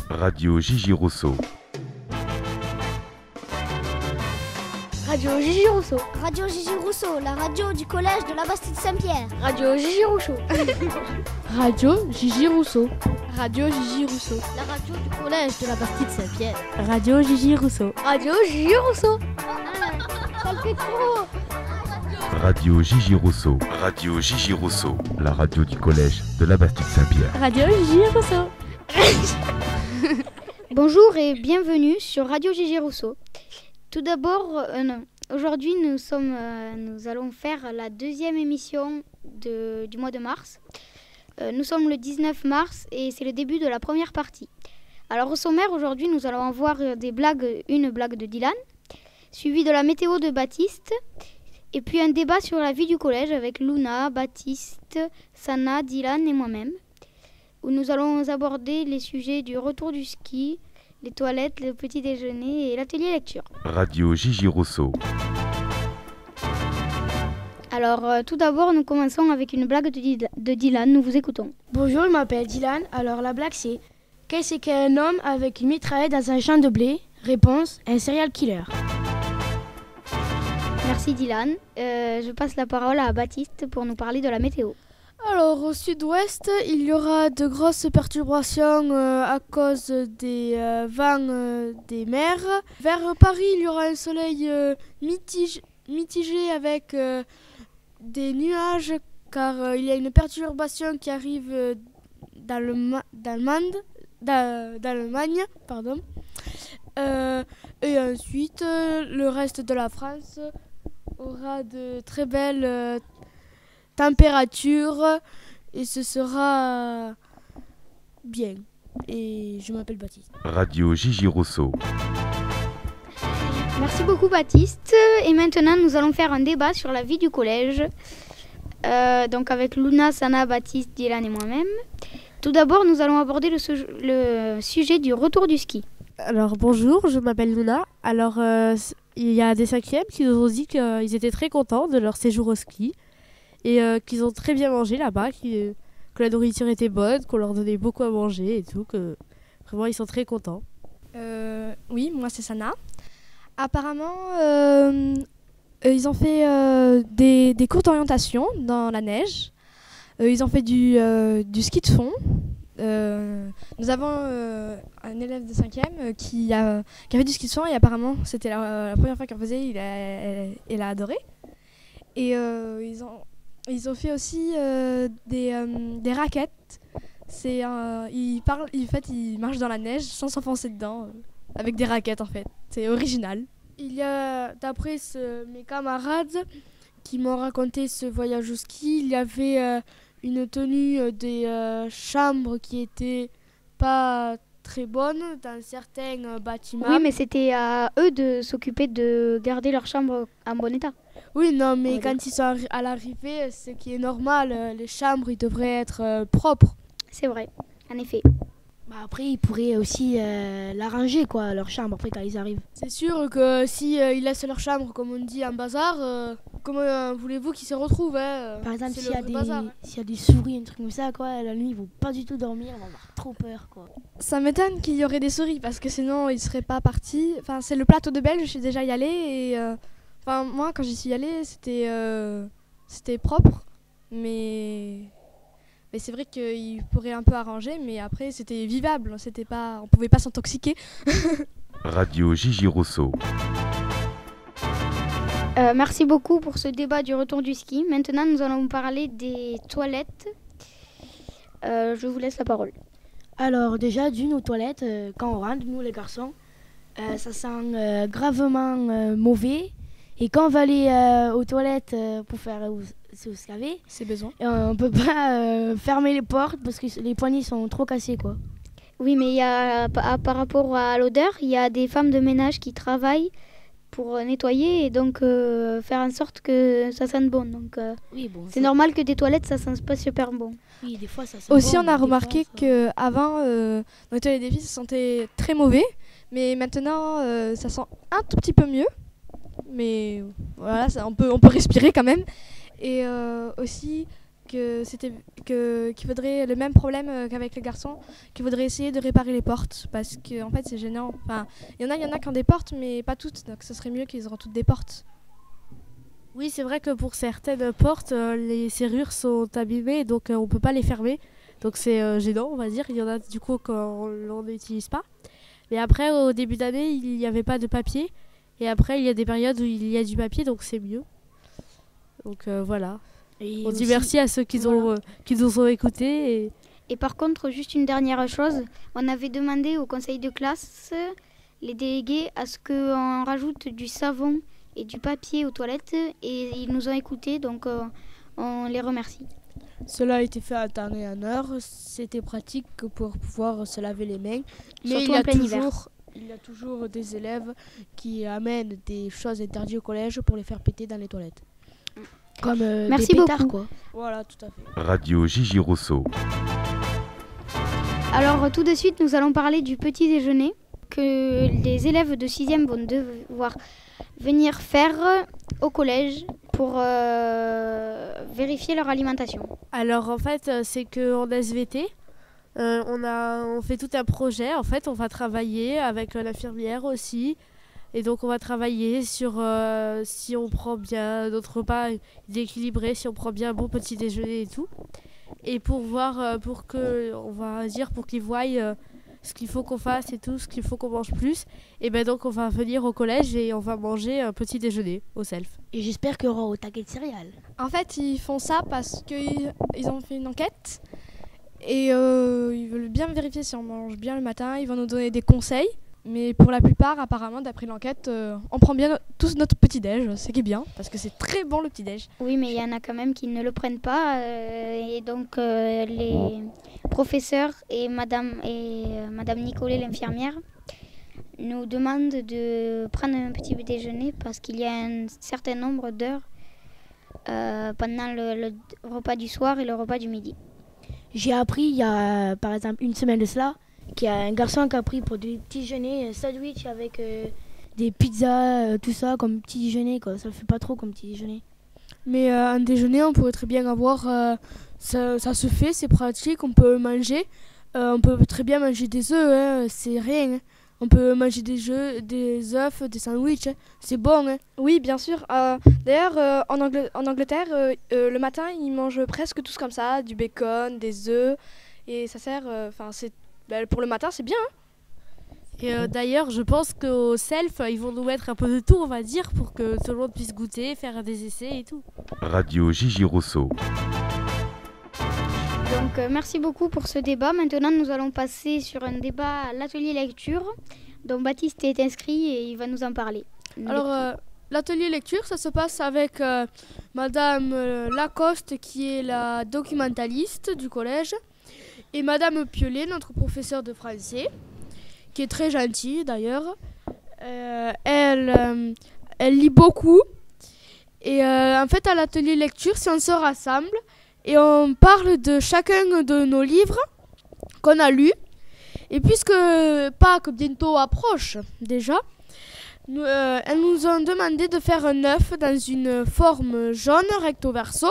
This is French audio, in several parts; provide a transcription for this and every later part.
Radio Gigi Rousseau. Radio Gigi Rousseau. Radio Gigi Rousseau, la radio du collège de la Bastide Saint-Pierre. Radio Gigi Rousseau. Radio Gigi Rousseau. Radio Gigi Rousseau. La radio du collège de la Bastide Saint-Pierre. Radio Gigi Rousseau. Radio Gigi Rousseau. Ça le fait trop. Radio Gigi Rousseau. Radio Gigi Rousseau. La radio du collège de la Bastide Saint-Pierre. Radio Gigi Rousseau. Bonjour et bienvenue sur Radio Gigi Rousseau. Tout d'abord, aujourd'hui nous allons faire la deuxième émission du mois de mars. Nous sommes le 19 mars et c'est le début de la première partie. Alors au sommaire, aujourd'hui nous allons avoir une blague de Dylan, suivie de la météo de Baptiste, et puis un débat sur la vie du collège avec Luna, Baptiste, Sana, Dylan et moi-même, où nous allons aborder les sujets du retour du ski, les toilettes, le petit déjeuner et l'atelier lecture. Radio Gigi Rousseau. Alors, tout d'abord, nous commençons avec une blague de Dylan. Nous vous écoutons. Bonjour, je m'appelle Dylan. Alors, la blague, c'est: qu'est-ce qu'un homme avec une mitraillette dans un champ de blé? Réponse: un serial killer. Merci Dylan. Je passe la parole à Baptiste pour nous parler de la météo. Alors, au sud-ouest, il y aura de grosses perturbations à cause des vents des mers. Vers Paris, il y aura un soleil mitigé avec des nuages, car il y a une perturbation qui arrive d'Allemagne. Et ensuite, le reste de la France aura de très belles température et ce sera bien. Et je m'appelle Baptiste. Radio Gigi Rousseau. Merci beaucoup Baptiste. Et maintenant nous allons faire un débat sur la vie du collège. Donc avec Luna, Sana, Baptiste, Dylan et moi-même. Tout d'abord nous allons aborder le sujet du retour du ski. Alors bonjour, je m'appelle Luna. Alors il y a des cinquièmes qui nous ont dit qu'ils étaient très contents de leur séjour au ski. Et qu'ils ont très bien mangé là-bas, que la nourriture était bonne, qu'on leur donnait beaucoup à manger et tout, que vraiment ils sont très contents. Oui, moi c'est Sana. Apparemment, ils ont fait des cours d'orientation dans la neige. Ils ont fait du ski de fond. Nous avons un élève de 5e qui a fait du ski de fond et apparemment c'était la première fois qu'il en faisait, il a adoré. Et ils ont fait aussi des raquettes. Ils marchent dans la neige sans s'enfoncer dedans, avec des raquettes en fait. C'est original. Il y a, d'après mes camarades qui m'ont raconté ce voyage au ski, il y avait une tenue des chambres qui était pas très bonne dans certains bâtiments. Oui, mais c'était à eux de s'occuper de garder leur chambre en bon état. Oui, non, mais quand ils sont à l'arrivée, ce qui est normal, les chambres, ils devraient être propres. C'est vrai, en effet. Bah après, ils pourraient aussi l'arranger, quoi, leur chambre, après, quand ils arrivent. C'est sûr que si ils laissent leur chambre, comme on dit, en bazar, comment voulez-vous qu'ils se retrouvent Par exemple, s'il y a des souris, un truc comme ça, quoi, la nuit, ils vont pas du tout dormir, on va avoir trop peur, quoi. Ça m'étonne qu'il y aurait des souris, parce que sinon, ils seraient pas partis. Enfin, c'est le plateau de Belge, je suis déjà y allée, et... moi, quand j'y suis allée, c'était propre, mais c'est vrai qu'ils pourraient un peu arranger, mais après, c'était vivable, on pouvait pas s'intoxiquer. Radio Gigi Rousseau. Merci beaucoup pour ce débat du retour du ski. Maintenant, nous allons parler des toilettes. Je vous laisse la parole. Alors déjà, aux toilettes, quand on rentre, nous les garçons, ça sent gravement mauvais. Et quand on va aller aux toilettes pour faire se laver, c'est besoin. On peut pas fermer les portes parce que les poignées sont trop cassées, quoi. Oui, mais par rapport à l'odeur, il y a des femmes de ménage qui travaillent pour nettoyer et donc faire en sorte que ça sente bon. Donc c'est normal que des toilettes ça sente pas super bon. Oui, des fois ça sent aussi bon, on a remarqué qu'avant dans les toilettes des filles ça sentait très mauvais, mais maintenant ça sent un tout petit peu mieux. Mais voilà, on peut respirer quand même. Et aussi qu'il faudrait le même problème qu'avec les garçons, qu'il faudrait essayer de réparer les portes parce que en fait c'est gênant. Enfin, il y en a qui ont des portes mais pas toutes, donc ce serait mieux qu'ils aient toutes des portes. Oui, c'est vrai que pour certaines portes, les serrures sont abîmées, donc on ne peut pas les fermer. Donc c'est gênant, on va dire. Il y en a du coup qu'on n'utilise pas. Mais après, au début d'année, il n'y avait pas de papier. Et après, il y a des périodes où il y a du papier, donc c'est mieux. Donc voilà. Et On dit aussi- merci à ceux qui nous ont écoutés. Et par contre, juste une dernière chose, on avait demandé au conseil de classe, les délégués, à ce qu'on rajoute du savon et du papier aux toilettes et ils nous ont écoutés, donc on les remercie. Cela a été fait à temps et en heure. C'était pratique pour pouvoir se laver les mains. Mais Surtout en plein hiver. il y a toujours des élèves qui amènent des choses interdites au collège pour les faire péter dans les toilettes. Comme Merci des pétards, beaucoup. quoi. Voilà, tout à fait. Radio Gigi Rousseau. Alors tout de suite, nous allons parler du petit déjeuner que les élèves de 6e vont devoir venir faire au collège pour vérifier leur alimentation. Alors en fait, c'est qu'en SVT, on fait tout un projet. En fait, on va travailler avec l'infirmière aussi. Et donc on va travailler sur si on prend bien notre repas équilibré, si on prend bien un bon petit déjeuner et tout. Et pour voir, pour qu'ils voient ce qu'il faut qu'on fasse et tout, ce qu'il faut qu'on mange plus. Et ben donc on va venir au collège et on va manger un petit déjeuner au self. Et j'espère qu'il y aura au taquet de céréales. En fait, ils font ça parce qu'ils ont fait une enquête et ils veulent bien vérifier si on mange bien le matin. Ils vont nous donner des conseils. Mais pour la plupart, apparemment, d'après l'enquête, on prend bien tous notre petit-déj, ce qui est bien, parce que c'est très bon le petit-déj. Oui, mais il y en a quand même qui ne le prennent pas. Et donc les professeurs et Madame Nicolet, l'infirmière, nous demandent de prendre un petit déjeuner parce qu'il y a un certain nombre d'heures pendant le repas du soir et le repas du midi. J'ai appris il y a par exemple une semaine de cela qu'il y a un garçon qui a pris pour du petit déjeuner un sandwich avec des pizzas, tout ça comme petit déjeuner, quoi. Ça le fait pas trop comme petit déjeuner. Mais un déjeuner, on pourrait très bien avoir, ça se fait, c'est pratique, on peut manger. On peut très bien manger des œufs, hein, c'est rien. Hein. On peut manger des œufs, des sandwichs, hein, c'est bon. Hein. Oui, bien sûr. D'ailleurs, en Angleterre, le matin, ils mangent presque tous comme ça, du bacon, des œufs. Et ça sert, pour le matin, c'est bien. Hein. Et d'ailleurs, je pense qu'au self, ils vont nous mettre un peu de tout, on va dire, pour que tout le monde puisse goûter, faire des essais et tout. Radio Gigi Rousseau. Donc merci beaucoup pour ce débat. Maintenant, nous allons passer sur un débat à l'atelier lecture dont Baptiste est inscrit et il va nous en parler. Alors, l'atelier lecture, ça se passe avec Madame Lacoste, qui est la documentaliste du collège, et Madame Piolet, notre professeure de français, qui est très gentille d'ailleurs. Elle lit beaucoup. Et en fait, à l'atelier lecture, si on se rassemble et on parle de chacun de nos livres qu'on a lus, et puisque Pâques bientôt approche déjà, elles nous ont demandé de faire un œuf dans une forme jaune recto verso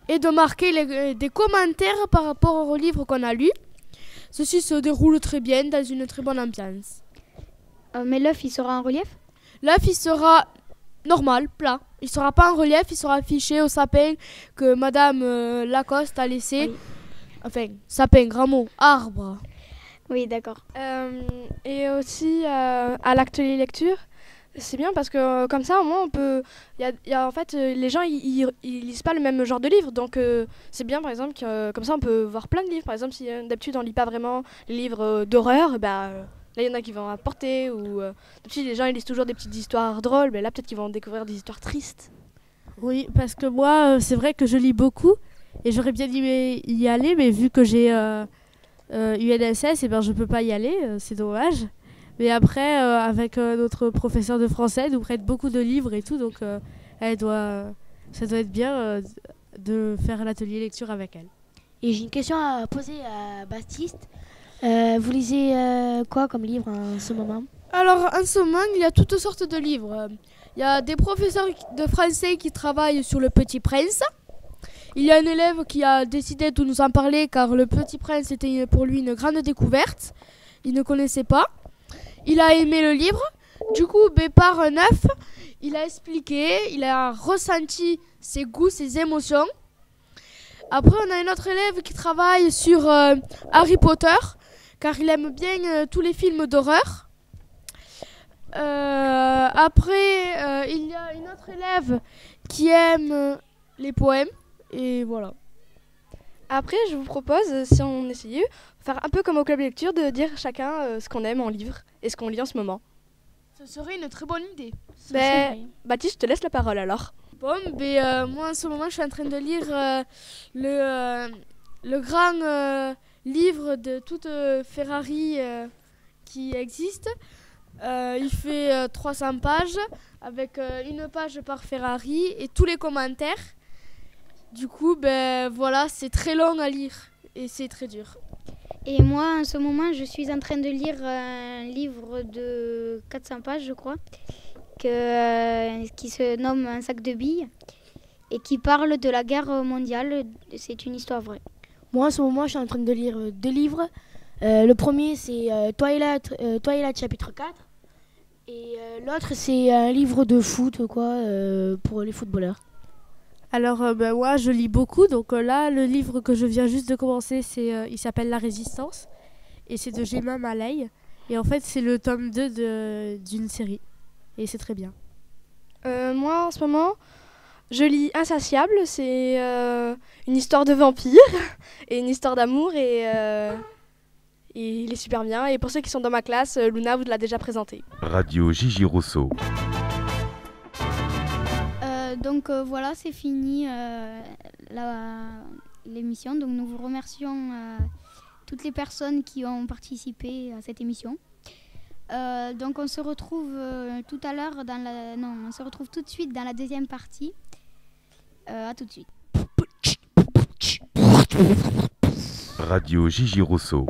et de marquer des commentaires par rapport au livre qu'on a lu. Ceci se déroule très bien dans une très bonne ambiance. Mais l'œuf, il sera en relief ? L'œuf, il sera normal, plat. Il sera pas en relief, il sera affiché au sapin que Madame Lacoste a laissé. Oui. Enfin, sapin, grand mot, arbre. Oui, d'accord. Et aussi, à l'atelier lecture, c'est bien parce que comme ça, au moins, on peut... en fait, les gens, ils lisent pas le même genre de livre. Donc, c'est bien, par exemple, comme ça, on peut voir plein de livres. Par exemple, si d'habitude, on lit pas vraiment les livres d'horreur, là, il y en a qui vont apporter. Ou d'habitude, les gens, ils lisent toujours des petites histoires drôles. Mais là, peut-être qu'ils vont découvrir des histoires tristes. Oui, parce que moi, c'est vrai que je lis beaucoup. Et j'aurais bien aimé y aller, mais vu que j'ai UNSS, je peux pas y aller. C'est dommage. Mais après, avec notre professeur de français, elle nous prête beaucoup de livres et tout, donc ça doit être bien de faire l'atelier lecture avec elle. Et j'ai une question à poser à Baptiste. Vous lisez quoi comme livre en ce moment ? Alors, en ce moment, il y a toutes sortes de livres. Il y a des professeurs de français qui travaillent sur Le Petit Prince. il y a un élève qui a décidé de nous en parler car Le Petit Prince était pour lui une grande découverte. Il ne connaissait pas. Il a aimé le livre. Du coup, par un œuf, il a expliqué, il a ressenti ses goûts, ses émotions. Après, on a un autre élève qui travaille sur Harry Potter, car il aime bien tous les films d'horreur. Après, il y a une autre élève qui aime les poèmes, et voilà. Après, je vous propose, si on essayait, faire un peu comme au club lecture, de dire chacun ce qu'on aime en livre et ce qu'on lit en ce moment. Ce serait une très bonne idée. Baptiste, je te laisse la parole alors. Bon, moi en ce moment, je suis en train de lire le grand livre de toute Ferrari qui existe. Il fait 300 pages, avec une page par Ferrari et tous les commentaires. Du coup, voilà, c'est très long à lire et c'est très dur. Et moi, en ce moment, je suis en train de lire un livre de 400 pages, je crois, qui se nomme Un sac de billes et qui parle de la guerre mondiale. C'est une histoire vraie. Moi, en ce moment, je suis en train de lire 2 livres. Le premier, c'est Twilight chapitre 4. Et l'autre, c'est un livre de foot, quoi, pour les footballeurs. Alors, moi, je lis beaucoup. Donc là, le livre que je viens juste de commencer, il s'appelle La Résistance. Et c'est de Gemma Maley. Et en fait, c'est le tome 2 d'une série. Et c'est très bien. Moi, en ce moment, je lis Insatiable. C'est une histoire de vampire et une histoire d'amour. Et il est super bien. Et pour ceux qui sont dans ma classe, Luna vous l'a déjà présenté. Radio Gigi Rousseau. Donc voilà, c'est fini l'émission. Donc nous vous remercions toutes les personnes qui ont participé à cette émission. Donc on se retrouve tout à l'heure on se retrouve tout de suite dans la deuxième partie. À tout de suite. Radio Gigi Rousseau.